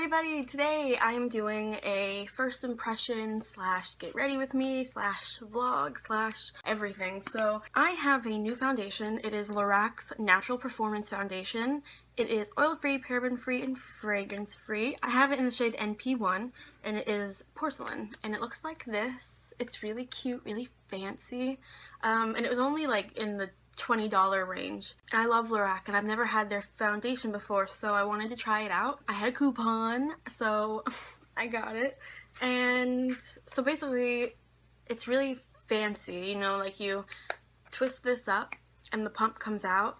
everybody! Today I am doing a first impression slash get ready with me slash vlog slash everything. So I have a new foundation. It is Lorac's Natural Performance Foundation. It is oil-free, paraben-free, and fragrance-free. I have it in the shade NP1 and it is Porcelain and it looks like this. It's really cute, really fancy, and it was only like in the $20 range. And I love Lorac and I've never had their foundation before, so I wanted to try it out. I had a coupon, so I got it. And so basically it's really fancy, you know, like you twist this up and the pump comes out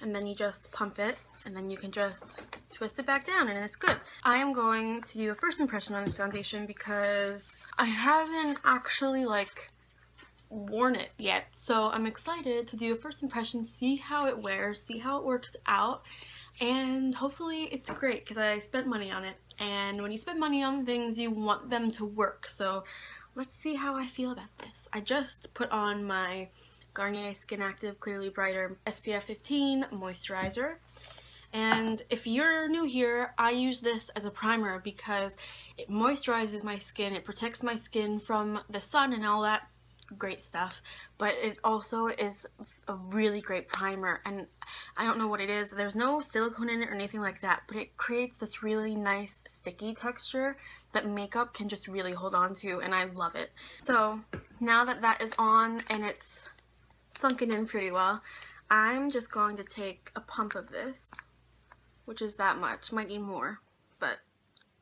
and then you just pump it and then you can just twist it back down and it's good. I am going to do a first impression on this foundation because I haven't actually worn it yet, so I'm excited to do a first impression, see how it wears, see how it works out, and hopefully it's great because I spent money on it, and when you spend money on things you want them to work. So let's see how I feel about this. I just put on my Garnier Skin Active Clearly Brighter SPF 15 moisturizer, and if you're new here, I use this as a primer because it moisturizes my skin, it protects my skin from the sun and all that great stuff, but it also is a really great primer, and I don't know what it is. There's no silicone in it or anything like that, but it creates this really nice sticky texture that makeup can just really hold on to, and I love it. So now that that is on and it's sunken in pretty well, I'm just going to take a pump of this, which is that much. Might need more, but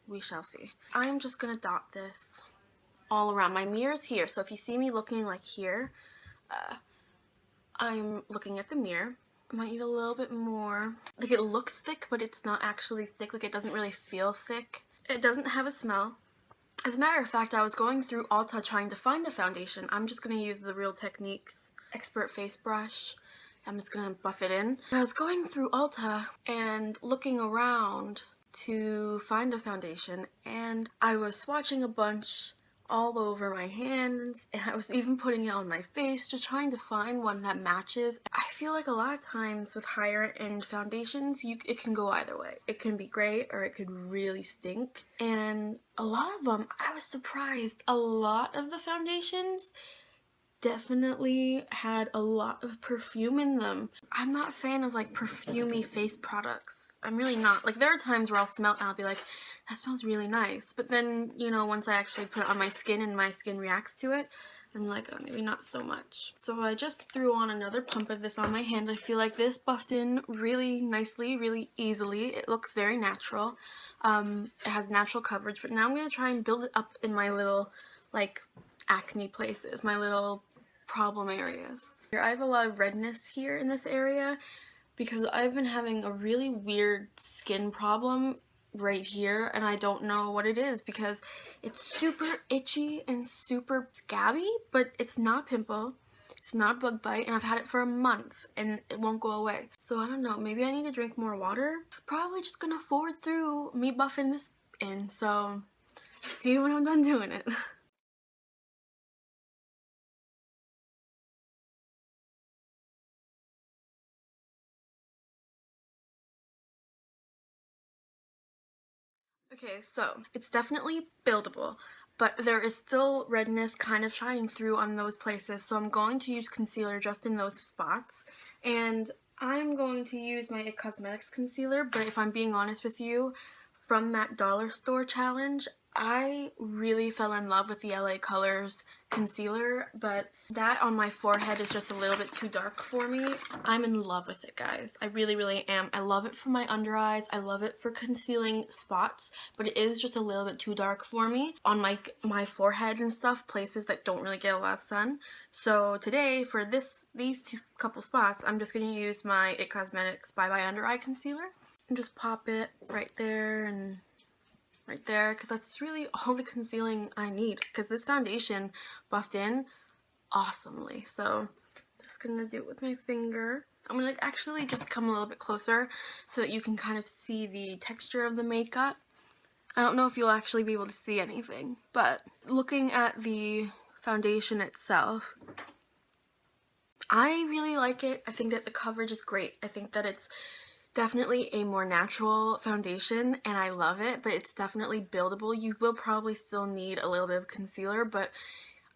we shall see. I'm just gonna dot this all around. My mirror's here, so if you see me looking like here, I'm looking at the mirror. I might need a little bit more. Like, it looks thick, but it's not actually thick. Like, it doesn't really feel thick. It doesn't have a smell. As a matter of fact, I was going through Ulta trying to find a foundation. I'm just going to use the Real Techniques Expert Face Brush. I'm just going to buff it in. I was going through Ulta and looking around to find a foundation, and I was swatching a bunch all over my hands, and I was even putting it on my face, just trying to find one that matches. I feel like a lot of times with higher end foundations, it can go either way. It can be great or it could really stink, and a lot of them, I was surprised, a lot of the foundations definitely had a lot of perfume in them. I'm not a fan of like perfumey face products. I'm really not. Like, there are times where I'll smell it and I'll be like, that smells really nice, but then, you know, once I actually put it on my skin and my skin reacts to it, I'm like, oh, maybe not so much. So I just threw on another pump of this on my hand. I feel like this buffed in really nicely, really easily. It looks very natural. It has natural coverage, but now I'm going to try and build it up in my little, like, acne places, my little problem areas. I have a lot of redness here in this area because I've been having a really weird skin problem right here, and I don't know what it is because it's super itchy and super scabby, but it's not pimple, it's not bug bite, and I've had it for a month and it won't go away. So I don't know, maybe I need to drink more water. Probably just gonna forward through me buffing this in, so see you when I'm done doing it. Okay, so it's definitely buildable, but there is still redness kind of shining through on those places, so I'm going to use concealer just in those spots, and I'm going to use my IT Cosmetics concealer, but if I'm being honest with you, from that dollar store challenge, I really fell in love with the LA Colors concealer, but that on my forehead is just a little bit too dark for me. I'm in love with it, guys. I really, really am. I love it for my under eyes. I love it for concealing spots, but it is just a little bit too dark for me on my forehead and stuff, places that don't really get a lot of sun. So today, for these two couple spots, I'm just going to use my IT Cosmetics Bye Bye Under Eye Concealer and just pop it right there and right there, because that's really all the concealing I need, because this foundation buffed in awesomely. So I'm just gonna do it with my finger. I'm gonna actually just come a little bit closer so that you can kind of see the texture of the makeup. I don't know if you'll actually be able to see anything, but looking at the foundation itself, I really like it. I think that the coverage is great. I think that it's definitely a more natural foundation and I love it, but it's definitely buildable. You will probably still need a little bit of concealer, but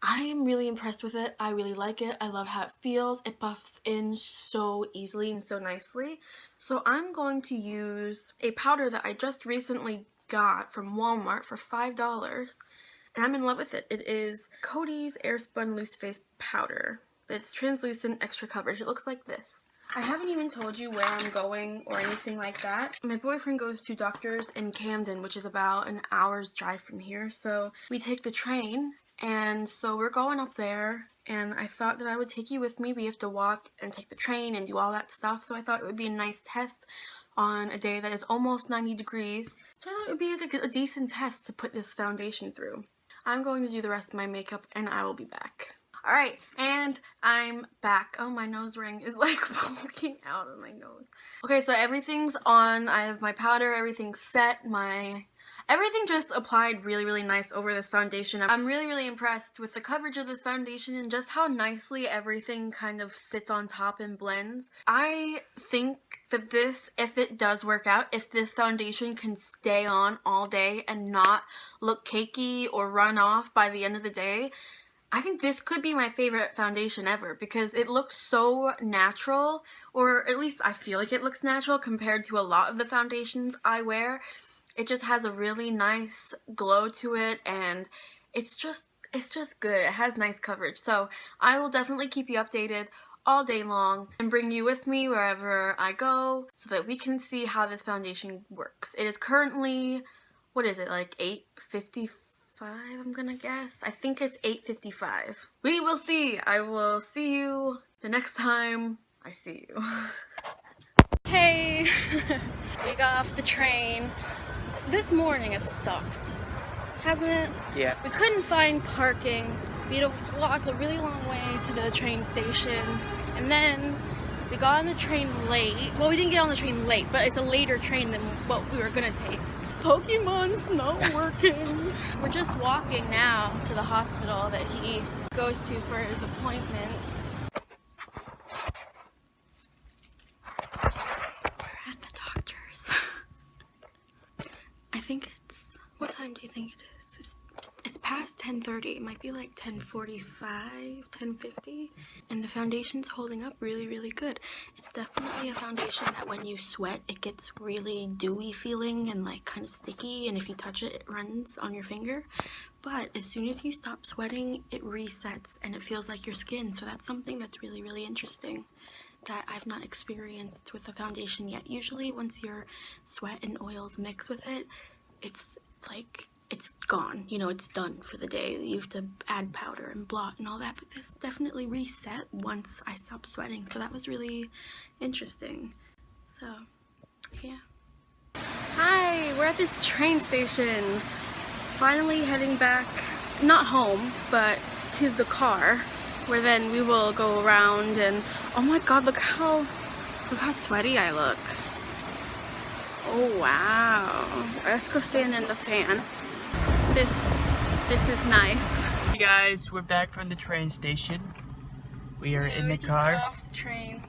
I am really impressed with it. I really like it. I love how it feels. It buffs in so easily and so nicely. So I'm going to use a powder that I just recently got from Walmart for $5, and I'm in love with it. It is Coty's Airspun Loose Face Powder. It's translucent, extra coverage. It looks like this. I haven't even told you where I'm going or anything like that. My boyfriend goes to doctors in Camden, which is about an hour's drive from here. So we take the train, and so we're going up there, and I thought that I would take you with me. We have to walk and take the train and do all that stuff, so I thought it would be a nice test on a day that is almost 90 degrees. So I thought it would be a decent test to put this foundation through. I'm going to do the rest of my makeup, and I will be back. Alright, and I'm back. Oh, my nose ring is like poking out of my nose. Okay, so everything's on. I have my powder, everything's set, everything just applied really nice over this foundation. I'm really impressed with the coverage of this foundation and just how nicely everything kind of sits on top and blends. I think that this, if it does work out, if this foundation can stay on all day and not look cakey or run off by the end of the day, I think this could be my favorite foundation ever because it looks so natural, or at least I feel like it looks natural compared to a lot of the foundations I wear. It just has a really nice glow to it, and it's just good. It has nice coverage. So I will definitely keep you updated all day long and bring you with me wherever I go so that we can see how this foundation works. It is currently, what is it, like 8:55? I'm gonna guess. I think it's 8:55. We will see. I will see you the next time I see you. Hey, we got off the train. This morning has sucked, hasn't it? Yeah. We couldn't find parking. We had to walk a really long way to the train station, and then we got on the train late. Well, we didn't get on the train late, but it's a later train than what we were gonna take. Pokemon's not working. We're just walking now to the hospital that he goes to for his appointments. We're at the doctor's. I think it's, what time do you think it is? It's past 10:30. It might be like 10:45, 10:50. And the foundation's holding up really good. It's definitely a foundation that when you sweat, it gets really dewy feeling and like kind of sticky. And if you touch it, it runs on your finger. But as soon as you stop sweating, it resets and it feels like your skin. So that's something that's really interesting that I've not experienced with a foundation yet. Usually once your sweat and oils mix with it, it's like, it's gone, you know, it's done for the day. You have to add powder and blot and all that, but this definitely reset once I stopped sweating, so that was really interesting. So, yeah. Hi, we're at the train station. Finally heading back, not home, but to the car, where then we will go around and, oh my god, look how sweaty I look. Oh wow. Let's go stand in the fan. This is nice. Hey guys, we're back from the train station. We are in the car. Just got off the train.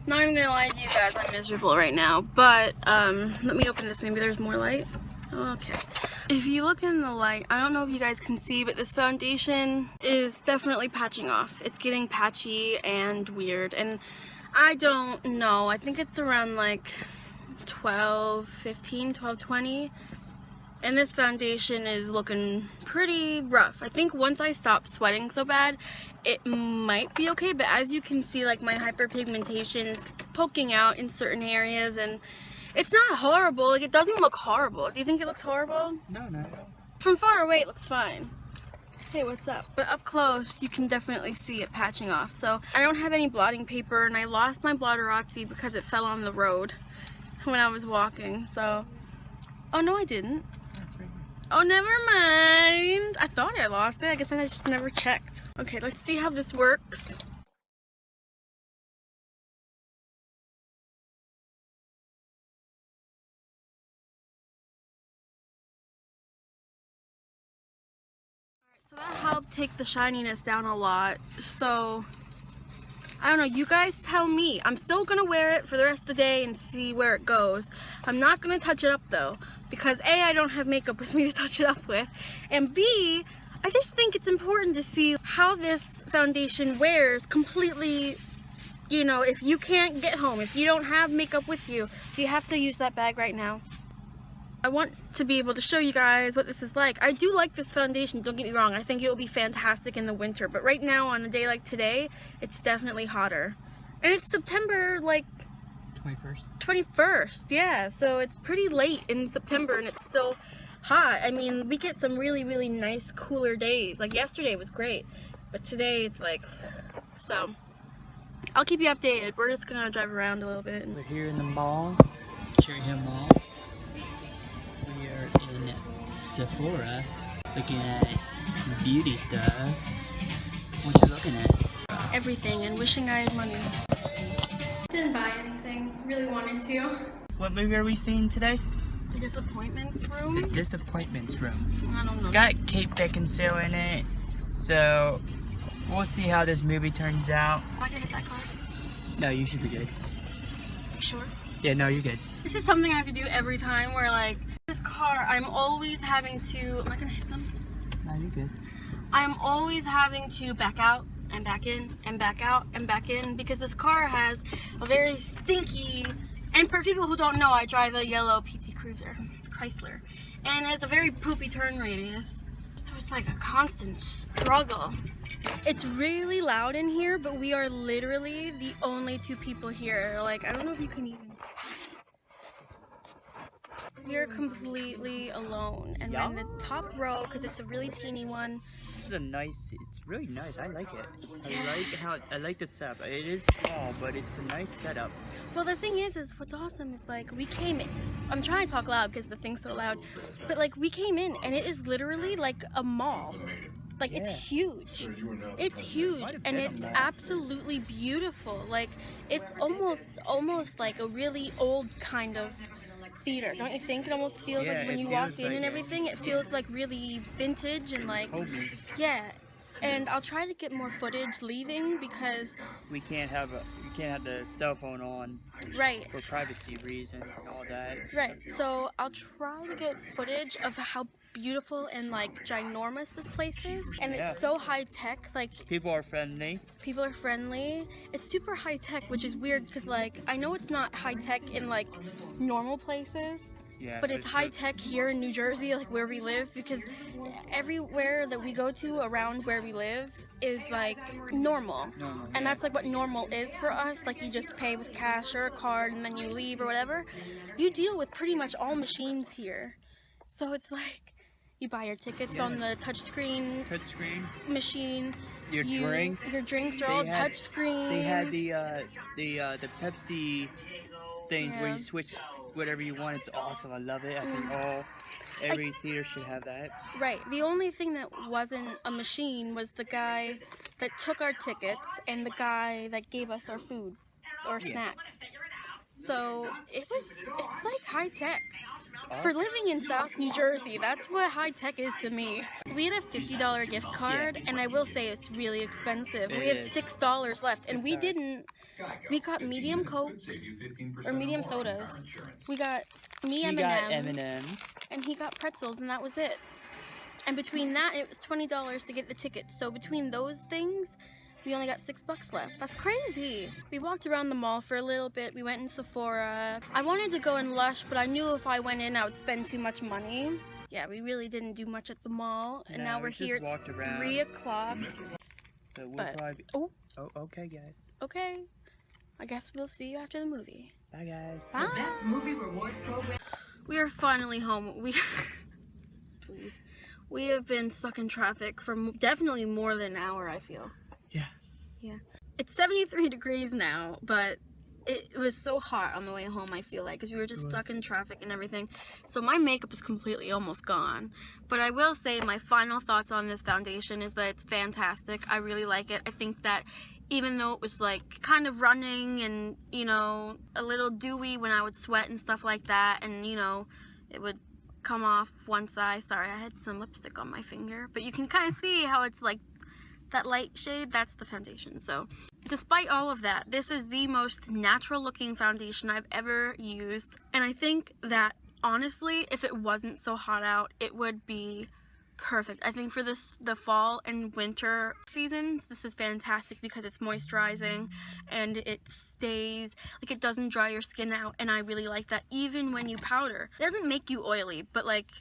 Not even gonna lie to you guys, I'm miserable right now. But let me open this. Maybe there's more light. Okay. If you look in the light, I don't know if you guys can see, but this foundation is definitely patching off. It's getting patchy and weird, and I don't know. I think it's around like 12:15, 12:20. And this foundation is looking pretty rough. I think once I stop sweating so bad, it might be okay. But as you can see, like my hyperpigmentation is poking out in certain areas, and it's not horrible. Like, it doesn't look horrible. Do you think it looks horrible? No, not at all. From far away, it looks fine. Hey, what's up? But up close, you can definitely see it patching off. So I don't have any blotting paper, and I lost my blotterazzi because it fell on the road when I was walking. So, oh no, I didn't. Oh, never mind. I thought I lost it. I guess I just never checked. Okay, let's see how this works. Alright, so that helped take the shininess down a lot. So I don't know, you guys tell me. I'm still gonna wear it for the rest of the day and see where it goes. I'm not gonna touch it up though, because A, I don't have makeup with me to touch it up with, and B, I just think it's important to see how this foundation wears completely. You know, if you can't get home, if you don't have makeup with you, do you have to use that bag right now? I want to be able to show you guys what this is like. I do like this foundation, don't get me wrong. I think it will be fantastic in the winter, but right now on a day like today, it's definitely hotter. And it's September like 21st, yeah, so it's pretty late in September and it's still hot. I mean, we get some really, really nice cooler days. Like yesterday was great, but today it's like, so I'll keep you updated. We're just gonna drive around a little bit. We're here in the mall, Cherry Hill Mall. We are in Sephora, looking at beauty stuff. What you looking at? Everything, and wishing I had money. Didn't buy anything. Really wanted to. What movie are we seeing today? The Disappointments The Room? Disappointments Room. I don't know. It's got Kate Beckinsale in it, so we'll see how this movie turns out. Am I gonna hit that car? No, you should be good. You sure? Yeah, no, you're good. This is something I have to do every time where like, this car, I'm always having to, am I gonna hit them? No, you're good. I'm always having to back out and back in and back out and back in because this car has a very stinky, and for people who don't know, I drive a yellow PT Cruiser, Chrysler, and it's a very poopy turn radius. So it's like a constant struggle. It's really loud in here, but we are literally the only two people here. Like, I don't know if you can even. We are completely alone, and we're in the top row because it's a really teeny one. This is a nice, it's really nice. I like it. Yeah. I like the setup. It is small, but it's a nice setup. Well, the thing is what's awesome is like we came in. I'm trying to talk loud because the thing's so loud, but like we came in and it is literally like a mall. Like it's huge. It's huge and it's absolutely beautiful. Like it's almost like a really old kind of theater, don't you think? It almost feels like when you walk in and everything, it feels like really vintage and like, yeah. And I'll try to get more footage leaving because we can't have the cell phone on, right, for privacy reasons and all that. Right. So I'll try to get footage of how beautiful and like ginormous this place is, and it's so high tech. Like people are friendly. People are friendly. It's super high tech, which is weird because like I know it's not high tech in like normal places. Yeah, but it's high tech here in New Jersey, like where we live, because everywhere that we go to around where we live is like normal. And that's like what normal is for us. Like you just pay with cash or a card and then you leave or whatever. You deal with pretty much all machines here. So it's like you buy your tickets on the touchscreen machine. Your drinks are all touchscreen. They had the Pepsi things where you switch whatever you want. It's awesome. I love it. I think every theater should have that. Right. The only thing that wasn't a machine was the guy that took our tickets and the guy that gave us our food or snacks. So it's like high tech. Awesome. For living in South New Jersey, that's what high tech is to me. We had a $50 gift card, and I will say it's really expensive. We have $6 left, and we got medium Cokes, or medium sodas. We got M&Ms, and he got pretzels, and that was it. And between that, it was $20 to get the tickets. So between those things, we only got $6 left. That's crazy. We walked around the mall for a little bit. We went in Sephora. I wanted to go in Lush, but I knew if I went in, I would spend too much money. Yeah, we really didn't do much at the mall. And now we're here. It's 3 o'clock. But oh, okay, guys. Okay. I guess we'll see you after the movie. Bye, guys. Bye. The best movie rewards program. We are finally home. We have been stuck in traffic for definitely more than an hour, I feel. Yeah. It's 73 degrees now, but it was so hot on the way home, I feel like, because we were just stuck in traffic and everything. So my makeup is completely almost gone. But I will say my final thoughts on this foundation is that it's fantastic. I really like it. I think that even though it was like kind of running and, you know, a little dewy when I would sweat and stuff like that, and, you know, it would come off one side. Sorry, I had some lipstick on my finger. But you can kind of see how it's like that light shade, that's the foundation. So Despite all of that, this is the most natural looking foundation I've ever used, and I think that honestly, if it wasn't so hot out, it would be perfect. I think for the fall and winter seasons, this is fantastic because it's moisturizing and it stays, like, it doesn't dry your skin out, and I really like that. Even when you powder, it doesn't make you oily, but like,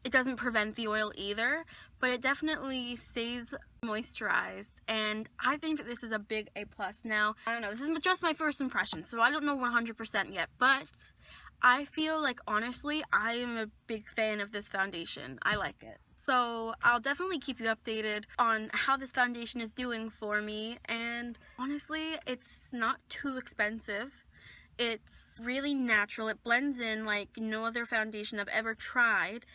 it doesn't prevent the oil either, but it definitely stays moisturized, and I think that this is a big A+. Now, I don't know, this is just my first impression, so I don't know 100% yet, but I feel like, honestly, I am a big fan of this foundation. I like it. So I'll definitely keep you updated on how this foundation is doing for me, and honestly, it's not too expensive. It's really natural. It blends in like no other foundation I've ever tried,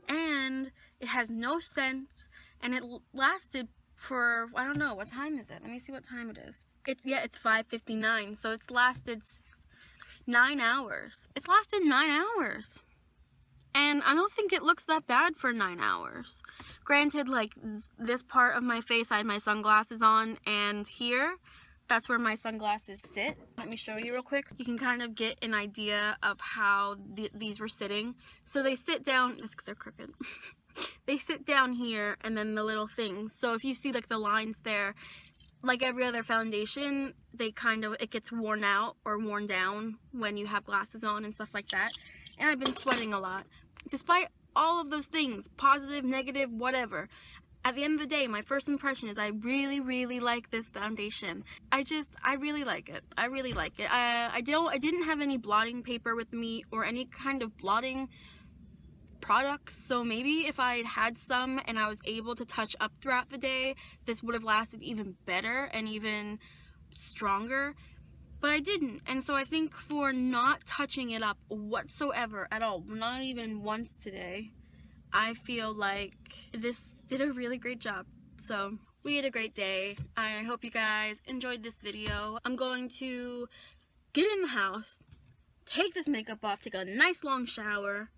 and it has no scent, and it lasted for, I don't know, what time is it? Let me see what time it is. It's 5:59, so it's lasted 9 hours. It's lasted 9 hours. And I don't think it looks that bad for 9 hours. Granted, like, this part of my face, I had my sunglasses on, and here, that's where my sunglasses sit. Let me show you real quick. You can kind of get an idea of how these were sitting. So they sit down, they're crooked. They sit down here, and then the little things. So if you see like the lines there, like every other foundation, it gets worn out or worn down when you have glasses on and stuff like that. And I've been sweating a lot. Despite all of those things, positive, negative, whatever, at the end of the day, my first impression is I really, really like this foundation. I really like it. I really like it. I didn't have any blotting paper with me or any kind of blotting products, so maybe if I had some and I was able to touch up throughout the day, this would have lasted even better and even stronger. But I didn't, and so I think for not touching it up whatsoever at all, not even once today, I feel like this did a really great job. So we had a great day. I hope you guys enjoyed this video. I'm going to get in the house, take this makeup off, take a nice long shower,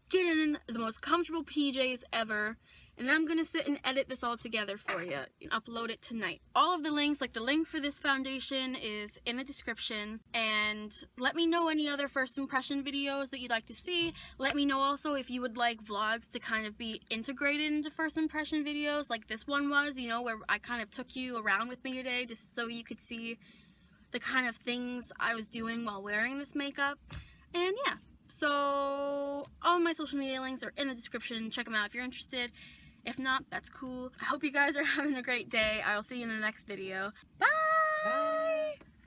get in the most comfortable PJs ever, and then I'm gonna sit and edit this all together for you and upload it tonight. All of the links, like the link for this foundation, is in the description, and let me know any other first impression videos that you'd like to see. Let me know also if you would like vlogs to kind of be integrated into first impression videos, like this one was, you know, where I kind of took you around with me today just so you could see the kind of things I was doing while wearing this makeup. And yeah, so all my social media links are in the description. Check them out if you're interested. If not, that's cool. I hope you guys are having a great day. I'll see you in the next video. Bye! Bye.